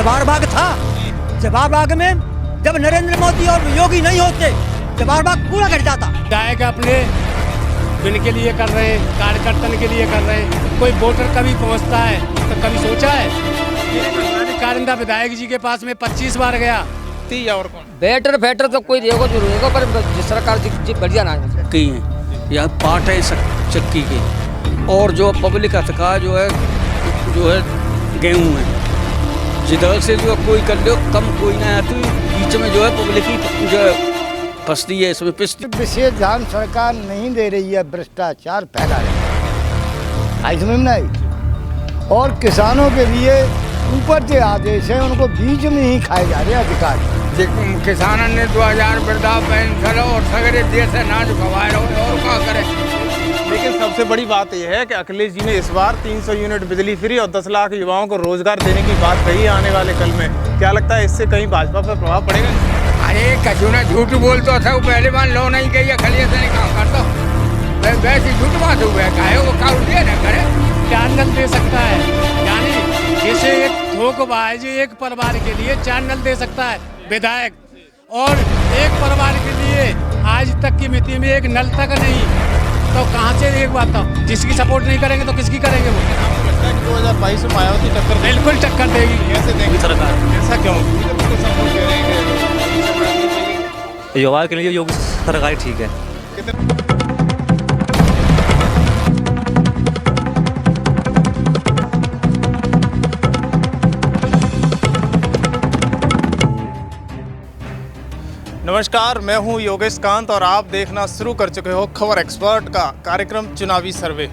जवाहर बाग था। जवाहर बाग में जब नरेंद्र मोदी और योगी नहीं होते, जवाहर बाग पूरा कट जाता। विधायक अपने बिन के लिए कर रहे हैं, कार्यकर्तन के लिए कर रहे हैं। कोई वोटर कभी पहुंचता है तो कभी सोचा है? कारिंदा विधायक जी के पास में 25 बार गया। और कौन बेटर तो कोई रहेगा जो रहेगा, पर सरकार जी बढ़िया ना कई हैं, यह पार्ट है चक्की के। और जो पब्लिक हथका जो है गेहूँ है, जिधर से जो कोई कर लो कम कोई ना है, तो बीच में जो है पब्लिक ही जो है फंसती है इसमें पिछली। विशेष ध्यान सरकार नहीं दे रही है, भ्रष्टाचार फैला रही है समझ में नहीं। और किसानों के लिए ऊपर के आदेश है, उनको बीच में ही खाए जा रहे हैं अधिकारी। किसानों ने 2000 वृद्धा पेंशन और सगरे देश से नाच खवाए और क्या करे। लेकिन सबसे बड़ी बात यह है कि अखिलेश जी ने इस बार 300 यूनिट बिजली फ्री और 10 लाख युवाओं को रोजगार देने की बात कही है आने वाले कल में। क्या लगता है इससे कहीं भाजपा पर प्रभाव पड़ेगा? अरे कचू ने झूठ बोलता था, वो पहले बार लो नहीं गई अखिलेश ने काम करता वैसे झूठ बात हुआ है, काहे वो काउंट दिया ना करे। चैनल दे सकता है, यानी जैसे एक थोकबाज एक परिवार के लिए चैनल दे सकता है विधायक, और एक परिवार के लिए आज तक की मिति में एक नल तक नहीं, तो कहाँ से एक बात था, जिसकी सपोर्ट नहीं करेंगे तो किसकी करेंगे? वो आपको लगता है कि 2022 में मायावती टक्कर बिल्कुल टक्कर देगी। कैसे देगी सरकार? ऐसा क्यों? युवा के लिए योगी सरकार ठीक है। नमस्कार, मैं हूं योगेश कांत और आप देखना शुरू कर चुके हो खबर एक्सपर्ट का कार्यक्रम चुनावी सर्वे।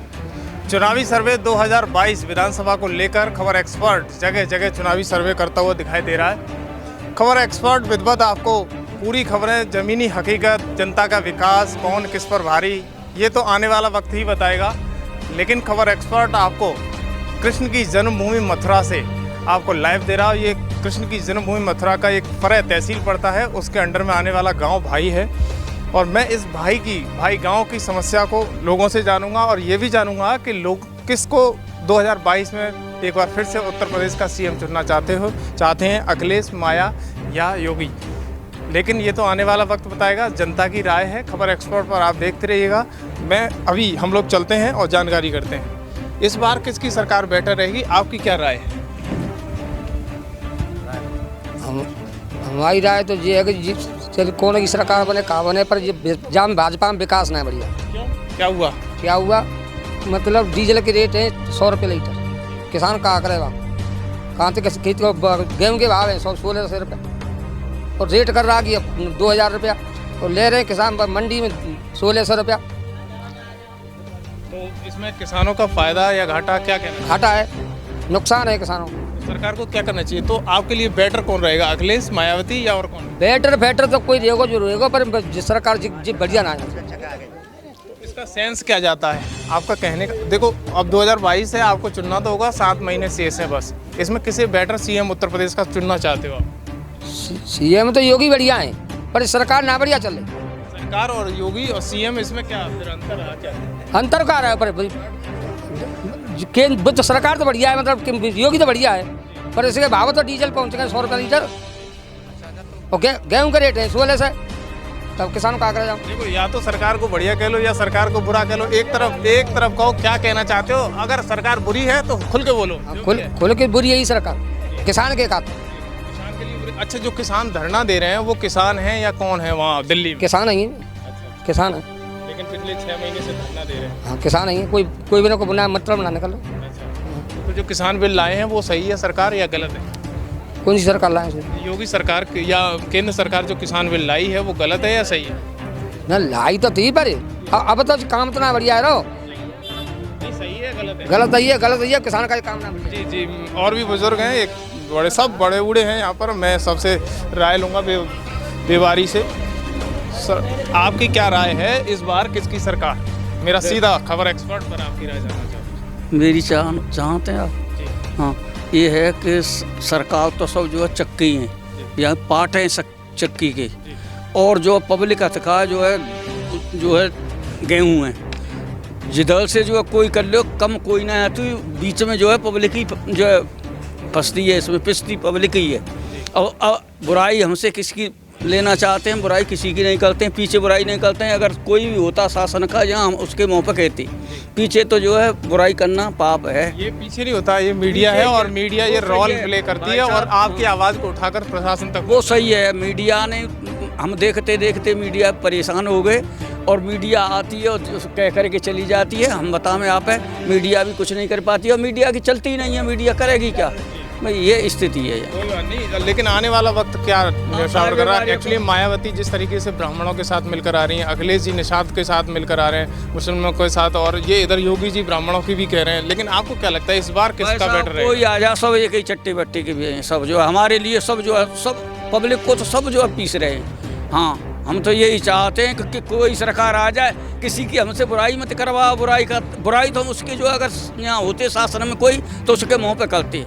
चुनावी सर्वे 2022 विधानसभा को लेकर खबर एक्सपर्ट जगह जगह चुनावी सर्वे करता हुआ दिखाई दे रहा है। खबर एक्सपर्ट विधिवत आपको पूरी खबरें, ज़मीनी हकीकत, जनता का विकास, कौन किस पर भारी, ये तो आने वाला वक्त ही बताएगा। लेकिन खबर एक्सपर्ट आपको कृष्ण की जन्मभूमि मथुरा से आपको लाइव दे रहा है। ये कृष्ण की जन्मभूमि मथुरा का एक फरह तहसील पड़ता है, उसके अंडर में आने वाला गांव भाई है। और मैं इस भाई गांव की समस्या को लोगों से जानूंगा और ये भी जानूंगा कि लोग किसको 2022 में एक बार फिर से उत्तर प्रदेश का सीएम चुनना चाहते हैं, अखिलेश, माया या योगी। लेकिन ये तो आने वाला वक्त बताएगा, जनता की राय है। खबर एक्सपर्ट पर आप देखते रहिएगा। अभी हम लोग चलते हैं और जानकारी करते हैं इस बार किसकी सरकार बेटर रहेगी, आपकी क्या राय है? हमारी राय तो ये है कि चल कौन की सरकार बने कहाँ बने, पर ये जाम भाजपा में विकास नहीं बढ़िया। क्यों? क्या हुआ? मतलब डीजल के रेट है 100 रुपये लीटर, किसान कहाँ करेगा? कहाँ तक खेत को गेहूँ के भाव है 1600 रुपये और रेट कर रहा कि 2000 रुपया और ले रहे हैं किसान मंडी में 1600 रुपया। तो इसमें किसानों का फायदा या घाटा, क्या कहना? घाटा है, नुकसान है किसानों को। सरकार को क्या करना चाहिए? तो आपके लिए बेटर कौन रहेगा, अखिलेश, मायावती या और कौन? बेटर तो कोई रहेगा जो रहेगा, पर जिस सरकार जी बढ़िया ना है। इसका सेंस क्या जाता है आपका कहने का? देखो, अब 2022 है, आपको चुनना तो होगा, 7 महीने शेष है बस। इसमें किसे बेटर सीएम उत्तर प्रदेश का चुनना चाहते हो आप? सीएम तो योगी बढ़िया है, पर सरकार ना बढ़िया चल रही। सरकार और योगी और सीएम, इसमें क्या फिर अंतर है? क्या अंतर का रहा है? पर तो सरकार तो बढ़िया है, मतलब योगी तो बढ़िया है, पर इसके भाव तो डीजल पहुँच गए 100 रुपये लीटर और गेहूँ का रेट है 1600, तब किसानों का करेगा? देखो, या तो सरकार को बढ़िया कह लो या सरकार को बुरा कह लो। एक तरफ कहो, क्या कहना चाहते हो? अगर सरकार बुरी है तो खुल के बोलो। खुल के बुरी है ही सरकार, किसान के खाते। किसान के लिए बुरी। अच्छा, जो किसान धरना दे रहे हैं वो किसान हैं या कौन है वहाँ दिल्ली में? किसान नहीं है, किसान है, लेकिन पिछले 6 महीने से धरना दे रहे हैं। हाँ, किसान नहीं है, कोई भी ना कोई बना मतलब ना निकलो। तो जो किसान बिल लाए हैं वो सही है सरकार या गलत है? कौन सी सरकार लाए? योगी सरकार या केंद्र सरकार जो किसान बिल लाई है वो गलत है या सही है? ना लाई तो थी, पर अब तो काम तो ना बढ़िया है। नहीं, सही है गलत है? गलत है, किसान का काम ना बढ़िया। जी, और भी बुजुर्ग हैं, एक सब बड़े बूढ़े हैं यहाँ पर। मैं सबसे राय लूँगा बेवारी से। सर, आपकी क्या राय है इस बार किसकी सरकार? मेरा सीधा खबर एक्सपर्ट पर आपकी राय जानना चाहता हूँ। मेरी चाहते हैं आप? हाँ, ये है कि सरकार तो सब जो है चक्की हैं, यह पार्ट है चक्की के। और जो पब्लिक हथका जो है गेहूँ है, जिधर से जो है कोई कर लो कम कोई ना है, तो बीच में जो है पब्लिक ही जो है फंसती है इसमें, पिसती पब्लिक ही है। और बुराई हमसे किसकी लेना चाहते हैं, बुराई किसी की नहीं करते हैं, पीछे बुराई नहीं करते हैं। अगर कोई भी होता शासन का यहाँ हम उसके मुँह पर कहते, पीछे तो जो है बुराई करना पाप है। ये पीछे नहीं होता, ये मीडिया है और मीडिया ये रोल प्ले करती है और आपकी आवाज़ को उठाकर प्रशासन तक। वो सही है, मीडिया ने, हम देखते देखते मीडिया परेशान हो गए और मीडिया आती है और कह करके चली जाती है। हम बताएं आप है, मीडिया भी कुछ नहीं कर पाती और मीडिया की चलती ही नहीं है, मीडिया करेगी क्या भाई, ये स्थिति है। कोई बात नहीं, लेकिन आने वाला वक्त क्या निशावर कर रहा है? एक्चुअली मायावती जिस तरीके से ब्राह्मणों के साथ मिलकर आ रही हैं, अखिलेश जी निषाद के साथ मिलकर आ रहे हैं, मुसलमानों के साथ, और ये इधर योगी जी ब्राह्मणों की भी कह रहे हैं। लेकिन आपको क्या लगता है इस बार किसका बेटर रहेगा? कोई आ जा, सब एक ही चट्टी बट्टी के भी हैं, सब जो है हमारे लिए, सब जो है, सब पब्लिक को तो सब जो है पीस रहे हैं। हाँ, हम तो यही चाहते हैं कि कोई सरकार आ जाए, किसी की हमसे बुराई मत करवा। बुराई तो हम उसके जो अगर यहाँ होते शासन में कोई तो उसके मुँह पे करते।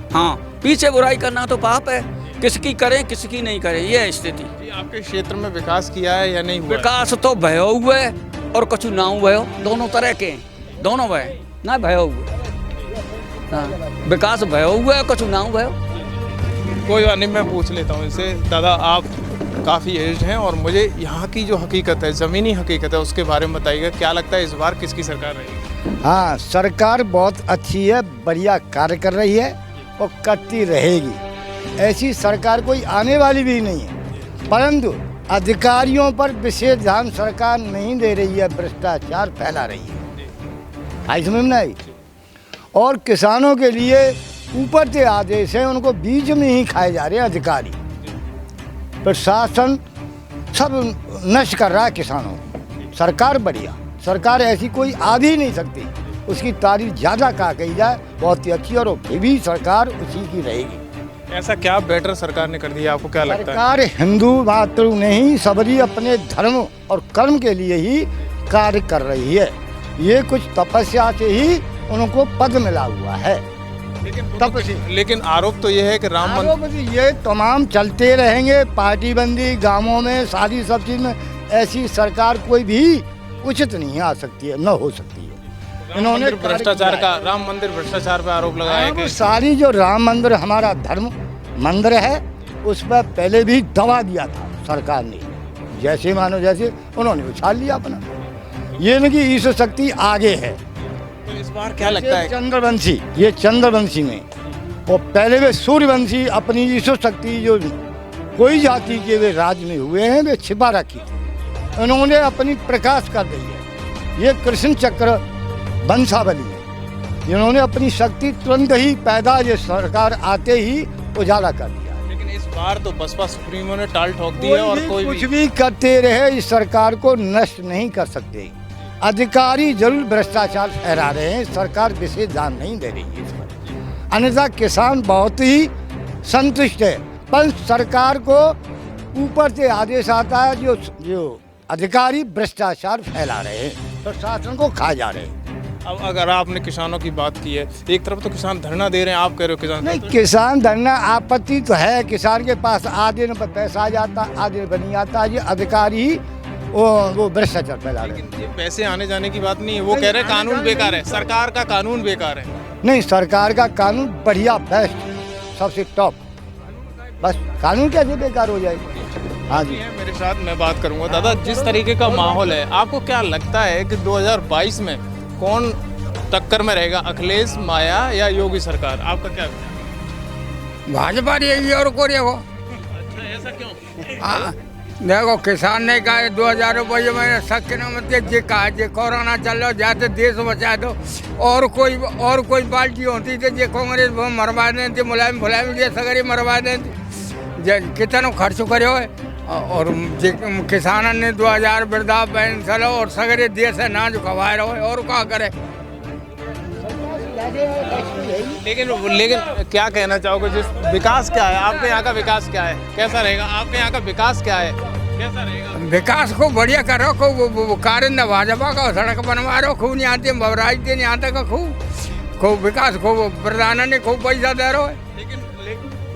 हाँ, पीछे बुराई करना तो पाप है, किसकी करें किसकी नहीं करें, ये है स्थिति। आपके क्षेत्र में विकास किया है या नहीं हुआ? विकास तो भयो हुआ है और कुछ ना भयो, दोनों तरह के हैं, दोनों भय ना भयो हुआ। हाँ, विकास भयो हुआ है, कुछ ना भयो। कोई बात नहीं, मैं पूछ लेता हूँ इनसे। दादा, आप काफ़ी एज्ड हैं और मुझे यहाँ की जो हकीकत है, ज़मीनी हकीकत है, उसके बारे में बताइएगा। क्या लगता है इस बार किसकी सरकार रहेगी? हाँ, सरकार बहुत अच्छी है, बढ़िया कार्य कर रही है और करती रहेगी। ऐसी सरकार कोई आने वाली भी नहीं है, परंतु अधिकारियों पर विशेष ध्यान सरकार नहीं दे रही है, भ्रष्टाचार फैला रही है। आई समझ में आई। और किसानों के लिए ऊपर से आदेश है, उनको बीच में ही खाए जा रहे हैं अधिकारी। प्रशासन सब नष्ट कर रहा है किसानों को। सरकार बढ़िया, सरकार ऐसी कोई आ भी नहीं सकती, उसकी तारीफ ज़्यादा कहा गई जाए, बहुत ही अच्छी, और फिर भी सरकार उसी की रहेगी। ऐसा क्या बेटर सरकार ने कर दिया, आपको क्या लगता है? सरकार हिंदू मात्र नहीं, सबरी अपने धर्म और कर्म के लिए ही कार्य कर रही है। ये कुछ तपस्या से ही उनको पद मिला हुआ है। लेकिन आरोप तो ये है कि राम मंदिर, ये तमाम चलते रहेंगे, पार्टी बंदी गाँवों में, सारी सब चीज़ में। ऐसी सरकार कोई भी उचित नहीं आ सकती है, न हो सकती है। इन्होंने भ्रष्टाचार का, राम मंदिर भ्रष्टाचार पे आरोप लगाया कि सारी जो राम मंदिर हमारा धर्म मंदिर है, उस पर पहले भी दबा दिया था सरकार ने, जैसे मानो जैसे उन्होंने उछाल लिया अपना। ये इनकी ईश्वर शक्ति आगे है। तो इस बार क्या लगता है? चंद्रवंशी में, और पहले वे सूर्यवंशी अपनी ईश्वर शक्ति जो कोई जाति के वे राज में हुए हैं, वे छिपा रखी, उन्होंने अपनी प्रकाश कर दी है। ये कृष्ण चक्र वंशावली है, इन्होंने अपनी शक्ति तुरंत ही पैदा, ये सरकार आते ही उजाला कर दिया। लेकिन इस बार तो बसपा सुप्रीमो ने टाल ठोक दी है और कोई कुछ भी करते रहे, इस सरकार को नष्ट नहीं कर सकते। अधिकारी जरूर भ्रष्टाचार फैला रहे हैं, सरकार विशेष ध्यान नहीं दे रही है इस पर। अन्यथा किसान बहुत ही संतुष्ट है, पर सरकार को ऊपर से आदेश आता है, जो अधिकारी भ्रष्टाचार फैला रहे हैं, प्रशासन को खा जा रहे हैं। अब अगर आपने किसानों की बात की है, एक तरफ तो किसान धरना दे रहे हैं, आप कह रहे हो किसान नहीं, किसान धरना आपत्ति तो है, किसान के पास आधे दिन पर पैसा आ जाता, आधे दिन पर नहीं आता। ये अधिकारी ही वो भ्रष्टाचार फैला रहे हैं। ये पैसे आने जाने की बात नहीं है, वो कह रहे हैं कानून बेकार है, सरकार का कानून बेकार है। नहीं, सरकार का कानून बढ़िया, बेस्ट, सबसे टॉप। बस कानून कैसे बेकार हो जाएगा? हाँ जी, मेरे साथ मैं बात करूंगा। दादा, जिस तरीके का माहौल है, आपको क्या लगता है कि 2022 में कौन टक्कर में रहेगा, अखिलेश, माया या योगी सरकार? आपका क्या? भाजपा रहेगी और को रहेगा। अच्छा, ऐसा क्यों? हाँ, देखो किसान ने कहा 2000 रुपये मैंने सख्त न मत जे कहा, जे कोरोना चल रहा जाते देश बचा दो। और कोई पार्टी होती थी जे कांग्रेस मरवा देती, मुलायम जे सगरी मरवा देती, कितना खर्च करो है। और किसानों ने 2000 वृद्धा पेंशन और सगरे देश है ना जो खवाए रहो, और क्या करे। लेकिन क्या कहना चाहोगे, जिस विकास क्या है आपके यहाँ का, विकास क्या है, कैसा रहेगा आपके यहाँ का विकास, क्या है, कैसा रहेगा? विकास को बढ़िया करो, खूब कार्य न भाजपा का, सड़क बनवा रहो, खूब नहीं आते बबराज के नहीं आता का, खूब विकास, खूब प्रधान ने खूब पैसा दे रहे हो।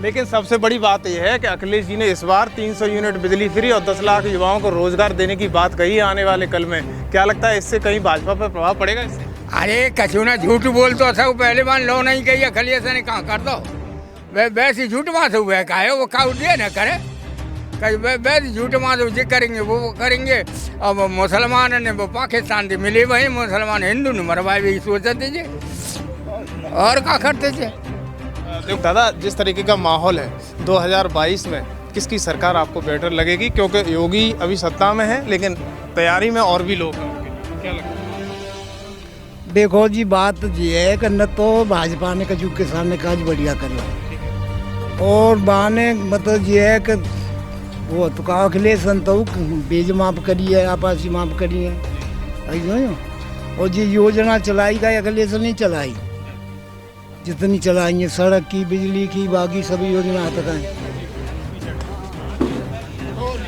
लेकिन सबसे बड़ी बात यह है कि अखिलेश जी ने इस बार 300 यूनिट बिजली फ्री और 10 लाख युवाओं को रोजगार देने की बात कही है आने वाले कल में। क्या लगता है इससे कहीं भाजपा पर प्रभाव पड़ेगा इससे? अरे कछु ना, झूठ बोल तो सब पहले बार लो नहीं कही, अखिलेश ने कहाँ कर दो। वैसे झूठ माथ हुआ का है वो काउ दे ना करे कहीं वैसे झूठ माथ जो करेंगे वो करेंगे। अब मुसलमान ने वो पाकिस्तान से मिले वही मुसलमान हिंदू ने मरवाए वही सोचते थे और क्या करते थे। दादा जिस तरीके का माहौल है 2022 में किसकी सरकार आपको बेटर लगेगी, क्योंकि योगी अभी सत्ता में है लेकिन तैयारी में और भी लोग हैं, क्या लगता है? देखो जी बात ये है कि न तो भाजपा ने कजू किसान ने काज बढ़िया करना और बहाने मतलब ये है कि वो तो का अखिलेश तो बेज माफ करी है आपासी माफ करी है ऐसा और ये योजना चलाई गई अखिलेश नहीं चलाई जितनी चलाई है सड़क की बिजली की बाकी सभी योजना तक हैं।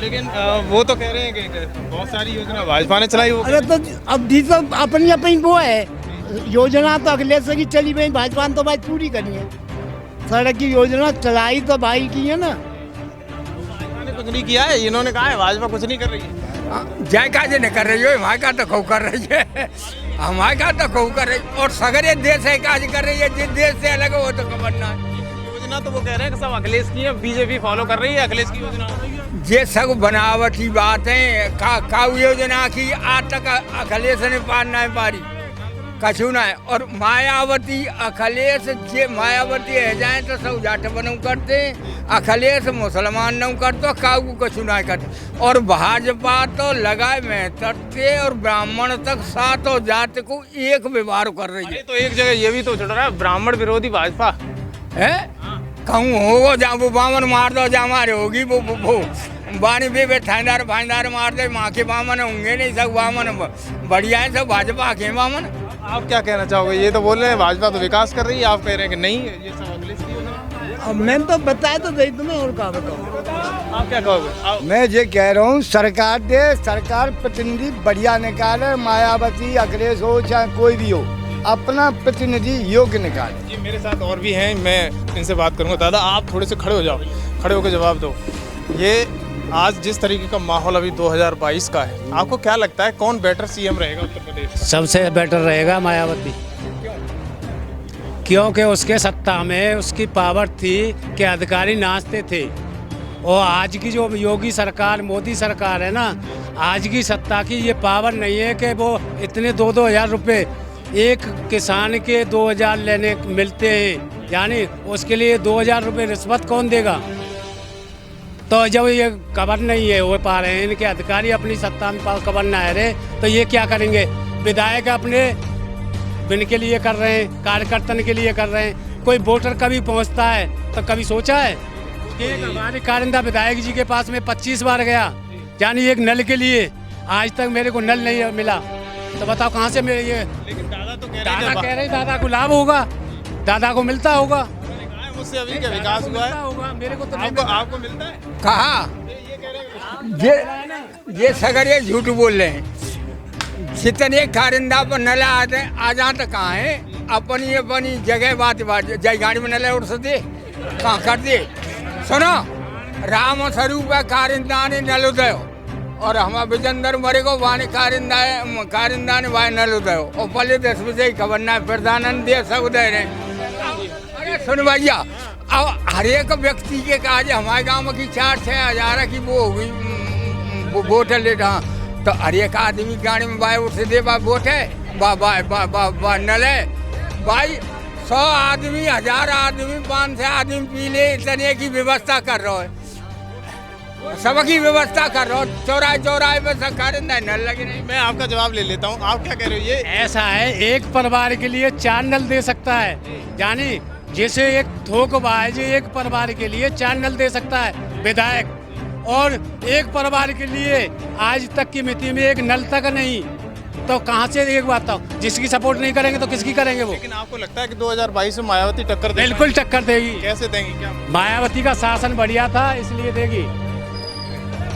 लेकिन वो तो कह रहे हैं कि बहुत सारी योजना भाजपा ने चलाई। अरे तो अब भी तो अपनी अपनी वो है योजना तो अखिलेश की चली गई भाजपा ने तो भाई पूरी करी है। सड़क की योजना चलाई तो भाई की है ना, भाजपा ने कुछ नहीं किया है। इन्होंने कहा है भाजपा कुछ नहीं कर रही है। जय काजे ने कर रही हो हमारे का तो खूब कर रही है हमारे का तो खूब कर रही और सगरे देश है काज कर रही है जिस देश से अलग हो तो खबरना योजना तो वो कह रहे हैं कि सब अखिलेश की है, बीजेपी फॉलो कर रही है अखिलेश की योजना। ये सब बनावटी बात है का योजना की आज तक अखिलेश ने पार नहीं पारी कछु ना है। और मायावती अखिलेश जे मायावती है जाए तो सब जाट बनऊ करते अखिलेश मुसलमान नऊ करते काऊ कछु ना करते। और भाजपा तो लगाए में तटते और ब्राह्मण तक सातों जात को एक व्यवहार कर रही है। तो एक जगह ये भी तो चल रहा है ब्राह्मण विरोधी भाजपा है कहूँ होगा जहाँ वो बामन मार दो जहाँ हमारे होगी वो बानी बे थानेदार भाईदार मार दे माँ के बामन होंगे नहीं सब बामन बढ़िया है सब भाजपा के बामन। आप क्या कहना चाहोगे? ये तो बोल रहे हैं भाजपा तो विकास कर रही है, आप कह रहे हैं कि नहीं ये सब अखिलेश की योजना। अब मैंने तो बताया तो दे तुम्हें और क्या बताऊँ। आप क्या कहोगे? मैं ये कह रहा हूँ सरकार दे सरकार प्रतिनिधि बढ़िया निकाले मायावती अखिलेश हो चाहे कोई भी हो अपना प्रतिनिधि योग्य निकाले। जी मेरे साथ और भी हैं, मैं इनसे बात करूंगा। दादा आप थोड़े से खड़े हो जाओ, खड़े होकर जवाब दो। ये आज जिस तरीके का माहौल अभी 2022 का है आपको क्या लगता है कौन बेटर सीएम रहेगा उत्तर प्रदेश? सबसे बेटर रहेगा मायावती, क्योंकि उसके सत्ता में उसकी पावर थी कि अधिकारी नाचते थे। और आज की जो योगी सरकार मोदी सरकार है ना, आज की सत्ता की ये पावर नहीं है कि वो इतने 2-2 हज़ार रुपये एक किसान के 2000 लेने मिलते हैं, यानी उसके लिए 2000 रुपये रिश्वत कौन देगा? तो जब ये कवर नहीं है हो पा रहे हैं इनके अधिकारी अपनी सत्ता में कवर ना आ रहे तो ये क्या करेंगे? विधायक अपने बिन के लिए कर रहे हैं, कार्यकर्तन के लिए कर रहे हैं। कोई वोटर कभी पहुंचता है तो कभी सोचा है कि हमारे कारिंदा विधायक जी के पास में 25 बार गया, यानी एक नल के लिए आज तक मेरे को नल नहीं मिला। तो बताओ कहाँ से मेरे ये? लेकिन दादा तो दादा कह रहे दादा को लाभ होगा, दादा को मिलता होगा। मुझसे अभी क्या विकास हुआ है? मेरे को तो आपको मिलता है? कहा ये सगरे झूठ बोल रहे हैं। जितने कारिंदा पर नला आते आ जाते कहाँ है? अपनी अपनी जगह बात जाए गाड़ी में नला उड़ सकते कहाँ कर दे। सुनो राम स्वरूप है कारिंदा ने नल उदय और हमारा विजेंद्र मरे को वाने कारिंदा ने वाय नल उदय और पहले दस बजे खबर ना प्रधानंद दे सब उदय रहे। अरे सुन भैया अब हर एक व्यक्ति के काज हमारे गांव की 4-6 हज़ार की वो होगी बोतल लेटा तो हर एक आदमी गाड़ी में बाय उठ से दे बा वोट है बा नल है भाई 100 आदमी 1000 आदमी 500 आदमी पी ले इतने की व्यवस्था कर रहा है सबकी व्यवस्था कर रहा हूँ। चौराहे पे सरकार नल लगे नहीं। मैं आपका जवाब ले लेता हूँ, आप क्या कह रहे हो? ये ऐसा है एक परिवार के लिए 4 नल दे सकता है, यानी जैसे एक थोकबाज एक परिवार के लिए 4 नल दे सकता है विधायक, और एक परिवार के लिए आज तक की मिति में एक नल तक नहीं। तो कहाँ से एक बात था, जिसकी सपोर्ट नहीं करेंगे तो किसकी करेंगे वो? लेकिन आपको लगता है कि 2022 में मायावती टक्कर देगी? बिल्कुल टक्कर देगी। कैसे देंगी? क्या मायावती का शासन बढ़िया था इसलिए देगी।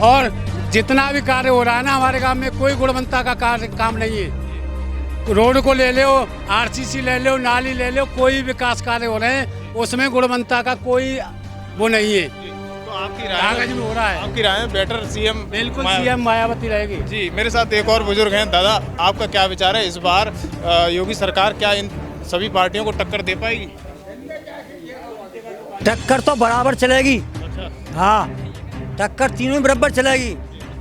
और जितना भी कार्य हो रहा है ना हमारे गांव में कोई गुणवत्ता का कार्य काम नहीं है। रोड को ले लो, आरसीसी ले लो, नाली ले लो, कोई विकास कार्य हो रहे हैं उसमें गुणवत्ता का कोई वो नहीं है। तो आपकी राय कागज में हो रहा है। आपकी राय में बेटर सीएम? बिल्कुल सीएम मायावती रहेगी। जी मेरे साथ एक और बुजुर्ग हैं। दादा आपका क्या विचार है, इस बार योगी सरकार क्या इन सभी पार्टियों को टक्कर दे पाएगी? टक्कर तो बराबर चलेगी। हाँ, टक्कर तीनों बराबर चलेगी,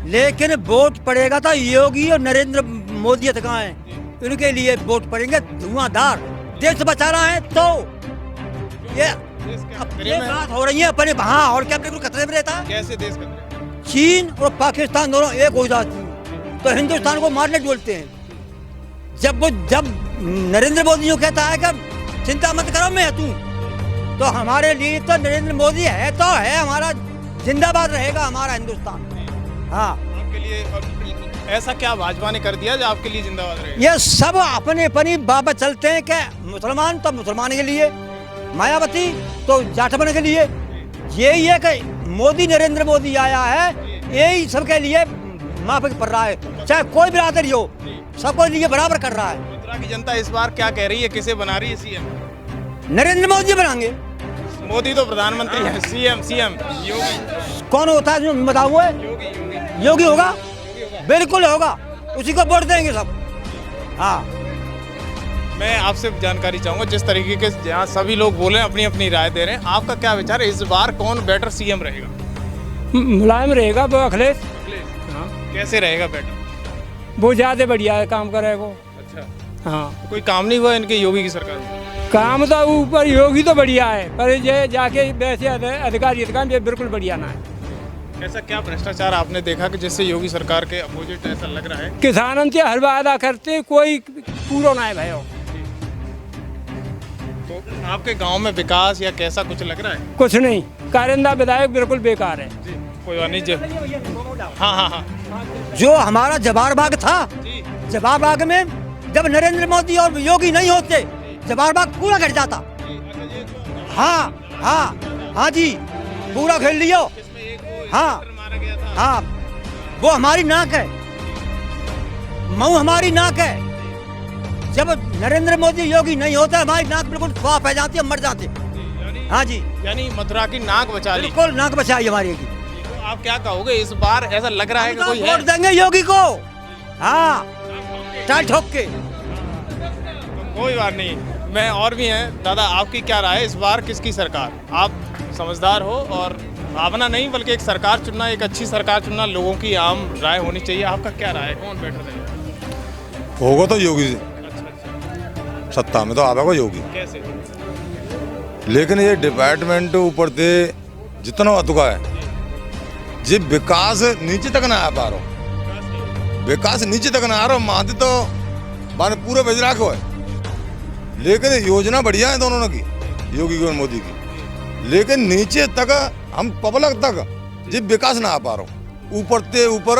लेकिन वोट पड़ेगा तो योगी और नरेंद्र मोदी कहाँ है, उनके लिए वोट पड़ेंगे धुआंधार। देश बचाना है तो ये बात हो रही है अपने वहाँ, और क्या बिल्कुल खतरे में रहता है। कैसे देश खतरे? चीन और पाकिस्तान दोनों एक हो जाती है तो हिंदुस्तान को मारने बोलते हैं। जब नरेंद्र मोदी जो कहता है कि चिंता मत करो मैं तू, तो हमारे लिए तो नरेंद्र मोदी है तो है, हमारा जिंदाबाद रहेगा हमारा हिंदुस्तान। हाँ, आपके लिए ऐसा क्या भाजपा ने कर दिया जो आपके लिए जिंदाबाद रहेगा? ये सब अपने अपनी बाबा चलते हैं कि मुसलमान तो मुसलमान के लिए, मायावती तो जाटवन के लिए। यही है कि मोदी नरेंद्र मोदी आया है, यही सबके लिए माफी पड़ रहा है, चाहे कोई बिरादरी हो, सबको लिए बराबर कर रहा है। मथुरा की जनता इस बार क्या कह रही है, किसे बना रही है सीएम? नरेंद्र मोदी बनाएंगे। मोदी तो प्रधानमंत्री है, सीएम योगी कौन होता है बताओ? योगी होगा, बिल्कुल होगा, उसी को वोट देंगे सब। हाँ, मैं आपसे जानकारी चाहूंगा, जिस तरीके के जहाँ सभी लोग बोले अपनी अपनी राय दे रहे हैं, आपका क्या विचार है, इस बार कौन बेटर सीएम रहेगा? मुलायम रहेगा वो अखिलेश। कैसे रहेगा बेटर? वो ज़्यादा बढ़िया है, काम करेगा। अच्छा, हाँ, कोई काम नहीं हुआ इनके योगी की सरकार में? काम तो ऊपर योगी तो बढ़िया है, पर ये जाके वैसे अधिकारी ये बिल्कुल बढ़िया ना है। ऐसा क्या भ्रष्टाचार आपने देखा कि जिससे योगी सरकार के अपोजिट ऐसा लग रहा है? किसानों से हर वादा करते कोई पूरा ना है भाई। तो आपके गांव में विकास या कैसा कुछ लग रहा है? कुछ नहीं, कारिंदा विधायक बिल्कुल बेकार है। कोई बात नहीं। हाँ, जो हमारा जवाहर बाग था, जवाहर बाग में जब नरेंद्र मोदी और योगी नहीं होते, जवाहर बाग पूरा घट जाता। हाँ जी, पूरा खेल लियो। हाँ, वो हमारी नाक है, मऊ हमारी नाक है। जब नरेंद्र मोदी योगी नहीं होता, हमारी नाक बिल्कुल स्वाह फैल जाती है, मर जाते। हाँ जी, यानी मथुरा की नाक बचा ली। बिल्कुल नाक बचाई हमारी की। तो आप क्या कहोगे, इस बार ऐसा लग रहा है कि कोई है? वोट देंगे योगी को। हाँ, टाल ठोक के। कोई बात नहीं, मैं और भी हैं। दादा, आपकी क्या राय है, इस बार किसकी सरकार? आप समझदार हो और भावना नहीं बल्कि एक सरकार चुनना, एक अच्छी सरकार चुनना लोगों की आम राय होनी चाहिए। आपका क्या राय है, कौन बेटर रहेगा? होगा तो योगी सत्ता में तो आवेगा योगी। कैसे? लेकिन ये डिपार्टमेंट ऊपर से जितना अतुका है, जी विकास नीचे तक ना आ पा रहा, विकास नीचे तक ना आ रहा। माते तो माने पूरे बजरा को है, लेकिन योजना बढ़िया है दोनों की, योगी की और मोदी की, लेकिन नीचे तक हम पब्लिक तक जी विकास ना आ पा रहा। ऊपर ते ऊपर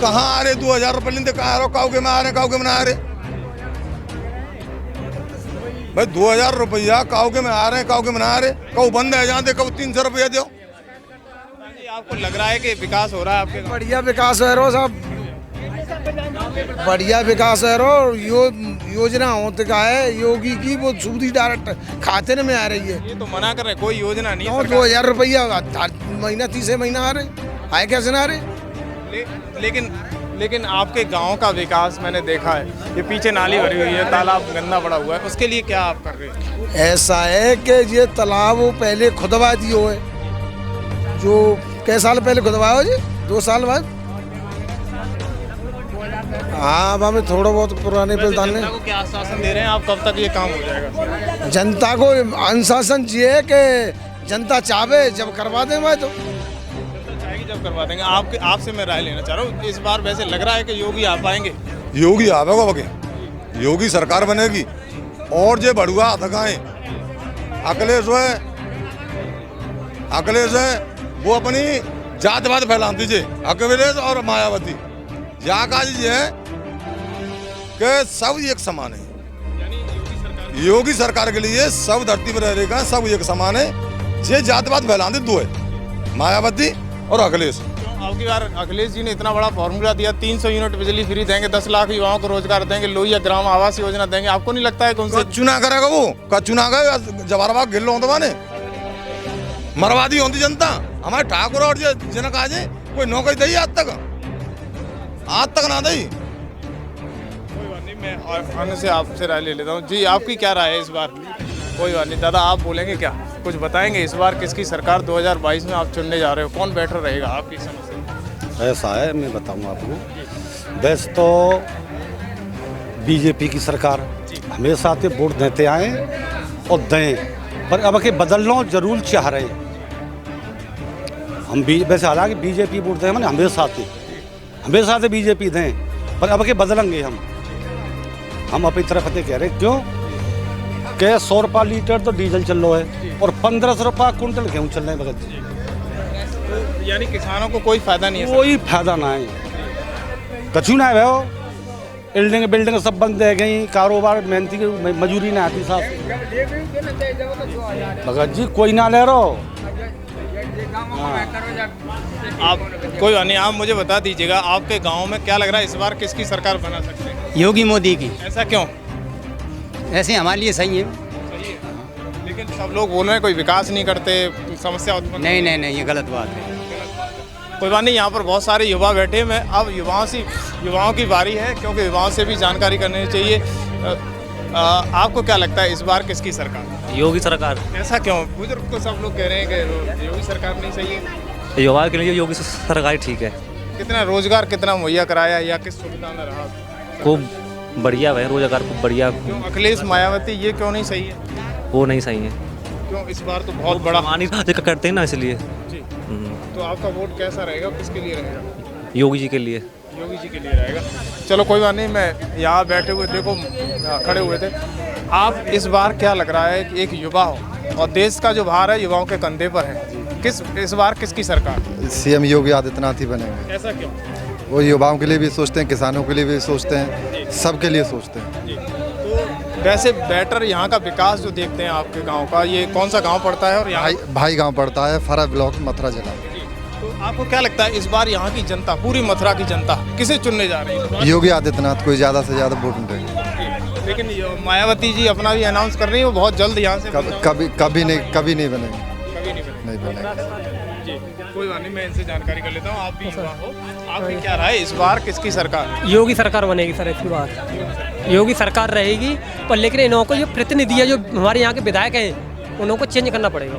कहाँ आ रहे 2000 रुपये लेते, कहाँ आ रहे, काउके में आ रहे, काउके में ना आ रहे भाई। 2000 रुपया काउके में आ रहे हैं, काउके में ना आ रहे, कऊ बंद है जाते, कऊ 300 रुपया दो। आपको लग रहा है कि विकास हो रहा है आपके? बढ़िया विकास है रो साहब, बढ़िया विकास है रो। योजना होते का है योगी की, वो सूदी डायरेक्ट खाते में आ रही है। ये तो मना कर रहे, कोई योजना नहीं है। 2000 रुपया महीना, 30 महीना आ रहे, आए कैसे ना आ रहे? लेकिन आपके गांव का विकास मैंने देखा है, ये पीछे नाली भरी हुई है, तालाब गंदा पड़ा हुआ है, उसके लिए क्या आप कर रहे हैं? ऐसा है कि ये तालाब वो पहले खुदवा दियो है, जो कई साल पहले खुदवाया जी, 2 साल बाद। हाँ, अब हमें थोड़ा बहुत पुराने पे डालने। जनता को क्या आश्वासन दे रहे हैं आप, कब तक ये काम हो जाएगा? जनता को अनुशासन ये है कि जनता चाहे जब करवा दें, मैं तो जब करवा देंगे। आपसे मैं राय लेना चाह रहा हूँ, इस बार वैसे लग रहा है कि योगी आ पाएंगे? योगी आवेगा बगे, योगी सरकार बनेगी। और जो बढ़ुआ थकाएं अखिलेश है वो अपनी जातवाद फैलाती जे, अखिलेश और मायावती यहाँ का जी है कि सब एक समान है। योगी सरकार के लिए सब धरती पर रहेगा, सब एक समान है। ये जातवाद फैलाते दो है, मायावती और अखिलेश। आपकी बार अखिलेश जी ने इतना बड़ा फॉर्मूला दिया, 300 यूनिट बिजली फ्री देंगे, 10 लाख युवाओं को रोजगार देंगे, लोहिया ग्राम आवास योजना देंगे। आपको नहीं लगता है कि उनसे चुना करेगा वो? का चुना गया जवाहर बाग गिर लो तो माने मरवादी होती जनता। हमारे ठाकुर और जनक आज कोई नौकरी दी आज तक ना दी। कोई बात नहीं, मैं अन्य से आपसे राय ले लेता हूँ। जी, आपकी क्या राय है इस बार? कोई बात नहीं दादा, आप बोलेंगे क्या? कुछ बताएंगे इस बार किसकी सरकार 2022 में आप चुनने जा रहे हो, कौन बेटर रहेगा आपकी समझ से? ऐसा है, मैं बताऊँ आपको, वैसे तो बीजेपी की सरकार हमेशा से वोट देते आए और दें, पर अब के बदलना जरूर चाह रहे हैं हम भी। वैसे हालांकि बीजेपी वोट दें मैंने हमेशा से बीजेपी दें, पर अब के बदलेंगे हम अपनी तरफ से कह रहे हैं। क्यों कि 100 रुपये लीटर तो डीजल चल रहा है और 1500 रुपये कुंटल गेहूँ चल रहे हैं भगत जी। तो यानी किसानों को कोई फायदा नहीं है? कोई फायदा ना है, कछु ना है। वो बिल्डिंग सब बंद रह गई, कारोबार मेहनती की मजूरी ना आती साहब भगत जी, कोई ना ले रहो। आप कोई नहीं, आप मुझे बता दीजिएगा आपके गांव में क्या लग रहा है इस बार किसकी सरकार बना सकते हैं? योगी मोदी की। ऐसा क्यों? ऐसे हमारे लिए सही है। लेकिन सब लोग बोल रहे हैं कोई विकास नहीं करते, समस्या उत्पन्न। नहीं, ये गलत बात है। कोई बात नहीं, यहाँ पर बहुत सारे युवा बैठे हैं। मैं अब युवाओं की बारी है, क्योंकि युवाओं से भी जानकारी करनी चाहिए। आपको क्या लगता है इस बार किसकी सरकार? योगी सरकार। ऐसा क्यों? बुजुर्ग को सब लोग कह रहे हैं कि योगी सरकार नहीं सही है। युवा के लिए योगी सरकार ठीक है। कितना रोजगार कितना मुहैया कराया या किस सुविधा में रहा? खूब बढ़िया है रोजगार, खूब बढ़िया। क्यों अखिलेश मायावती ये क्यों नहीं सही है? वो नहीं सही है। क्यों? इस बार तो बहुत बड़ा मानी करते हैं ना, इसलिए। तो आपका वोट कैसा रहेगा, किसके लिए रहेगा? योगी जी के लिए। योगी जी के लिए रहेगा। चलो कोई बात नहीं, मैं यहाँ बैठे हुए देखो खड़े हुए थे। आप इस बार क्या लग रहा है कि एक युवा हो और देश का जो भार है युवाओं के कंधे पर है, इस बार किसकी सरकार? सीएम योगी आदित्यनाथ ही बनेंगे। ऐसा क्यों? वो युवाओं के लिए भी सोचते हैं, किसानों के लिए भी सोचते हैं, सबके लिए सोचते हैं। तो वैसे बेटर यहाँ का विकास जो देखते हैं आपके गाँव का, ये कौन सा गाँव पड़ता है? और यहाँ भाई गाँव पड़ता है, फरा ब्लॉक, मथुरा जिला। तो आपको क्या लगता है इस बार यहाँ की जनता, पूरी मथुरा की जनता किसे चुनने जा रही है? योगी आदित्यनाथ को ज़्यादा से ज़्यादा वोट देंगे। लेकिन मायावती जी अपना भी अनाउंस कर रही है वो बहुत जल्द यहाँ से कभी नहीं बनेंगे। नहीं बनेंगे। कोई बात नहीं, मैं इनसे जानकारी कर लेता हूँ। आप भी युवा हो, आपकी क्या राय इस बार किसकी सरकार? योगी सरकार बनेगी सर, इस बार योगी सरकार रहेगी। पर लेकिन इन्हों को जो प्रतिनिधि है, जो हमारे यहाँ के विधायक हैं, उन्हों को चेंज करना पड़ेगा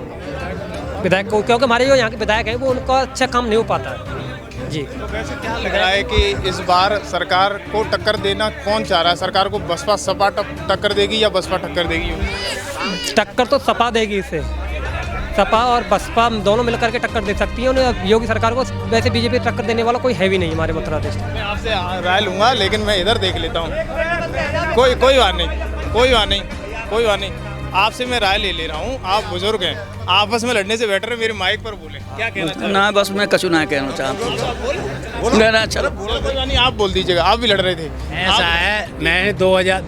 विधायक को, क्योंकि हमारे जो यहाँ के विधायक हैं वो उनका अच्छा काम नहीं हो पाता है जी। तो वैसे क्या लग रहा है कि इस बार सरकार को टक्कर देना कौन चाह रहा है? सरकार को बसपा सपा टक्कर देगी या बसपा टक्कर देगी? टक्कर तो सपा देगी, इसे सपा और बसपा दोनों मिलकर के टक्कर दे सकती है उन्हें, योगी सरकार को। वैसे बीजेपी टक्कर देने वाला कोई है भी नहीं हमारे मथुरा डिस्ट्रिक्ट में। मैं आपसे राय लूँगा, लेकिन मैं इधर देख लेता हूँ। कोई बात नहीं, आपसे मैं राय ले रहा हूँ। आप बुजुर्ग हैं, आपस में लड़ने से बेटर है मेरे माइक पर बोले। क्या कहना चाहते हैं? ना बस मैं कछु ना कहना चाहता हूँ। चलो कोई बात नहीं, आप बोल दीजिएगा, आप भी लड़ रहे थे। ऐसा है, मैंने 2000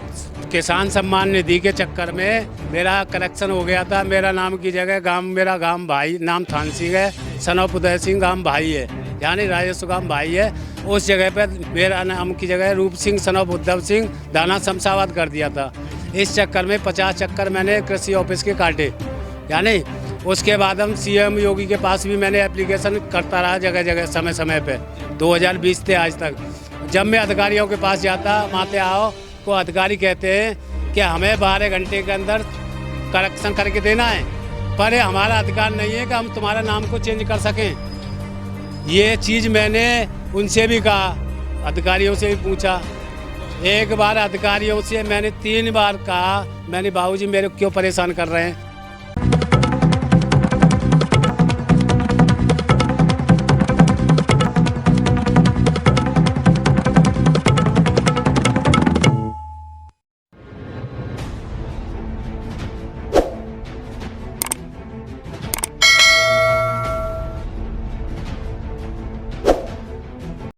किसान सम्मान निधि के चक्कर में मेरा कलेक्शन हो गया था। मेरा नाम की जगह मेरा गांव भाई नाम थान सिंह है, सन ऑफ उदय सिंह गांव भाई है, यानी राजस्व गांव भाई है। उस जगह पर मेरा नाम की जगह रूप सिंह सन ऑफ उद्धव सिंह दाना शमशाबाद कर दिया था। इस चक्कर में 50 चक्कर मैंने कृषि ऑफिस के काटे, यानी उसके बाद हम सीएम योगी के पास भी मैंने एप्लीकेशन करता रहा जगह जगह समय पे 2020 से आज तक। जब मैं अधिकारियों के पास जाता, माते आओ को अधिकारी कहते हैं कि हमें 12 घंटे के अंदर करेक्शन करके देना है, पर हमारा अधिकार नहीं है कि हम तुम्हारा नाम को चेंज कर सकें। ये चीज़ मैंने उनसे भी कहा, अधिकारियों से भी पूछा। एक बार अधिकारियों से मैंने 3 बार कहा, मैंने बाबूजी मेरे क्यों परेशान कर रहे हैं?